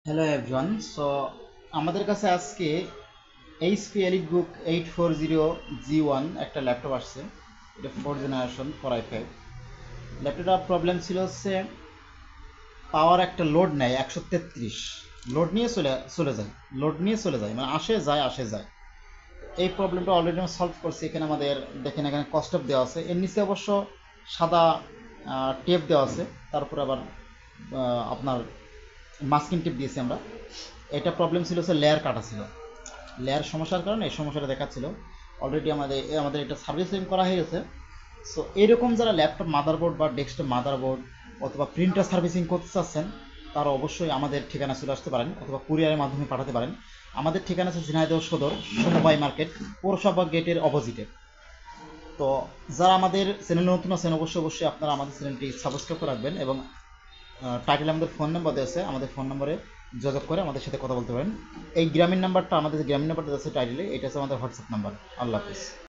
Hello everyone. So আমাদের কাছে আজকে এইচপি এলিটবুক 840G1 একটা ল্যাপটপ আসছে। এটা 4th জেনারেশন 4i5 ল্যাপটপটার প্রবলেম ছিল হচ্ছে পাওয়ার একটা লোড নেয় 133 লোড নিয়ে চলে যায়, লোড নিয়ে চলে যায়, মানে আসে যায় আসে যায়। এই প্রবলেমটা অলরেডি আমরা সলভ করছি। এখানে আমাদের দেখেন, এখানে কস্টপ দেওয়া আছে, এর নিচে অবশ্য সাদা টেপ দেওয়া আছে, তারপর আবার আপনার মাস্কিং টেপ দিয়েছি আমরা। এটা প্রবলেম ছিল হচ্ছে লেয়ার কাটা ছিল, লেয়ার সমস্যার কারণে এই সমস্যাটা দেখাচ্ছিল। অলরেডি আমাদের এটা সার্ভিসিং করা হয়ে গেছে। সো এরকম যারা ল্যাপটপ মাদারবোর্ড বা ডেস্কটপ মাদারবোর্ড অথবা প্রিন্টার সার্ভিসিং করতে চাচ্ছেন, তারা অবশ্যই আমাদের ঠিকানা চলে আসতে পারেন অথবা কুরিয়ারের মাধ্যমে পাঠাতে পারেন। আমাদের ঠিকানা আছে ঝিনাইদহ সদর, সমবায় মার্কেট, পৌরসভা গেটের অপোজিটে। তো যারা আমাদের চ্যানেল নতুন আছেন, অবশ্যই আপনারা আমাদের চ্যানেলটি সাবস্ক্রাইব করে রাখবেন এবং টাইটেলে আমাদের ফোন নাম্বার দেওয়া আছে, আমাদের ফোন নম্বরে যোগাযোগ করে আমাদের সাথে কথা বলতে পারেন। এই গ্রামীণ নাম্বারটা, আমাদের যে গ্রামীণ নাম্বারটা আছে টাইটেলে, এটা হচ্ছে আমাদের হোয়াটসঅ্যাপ নাম্বার। আল্লাহ হাফিজ।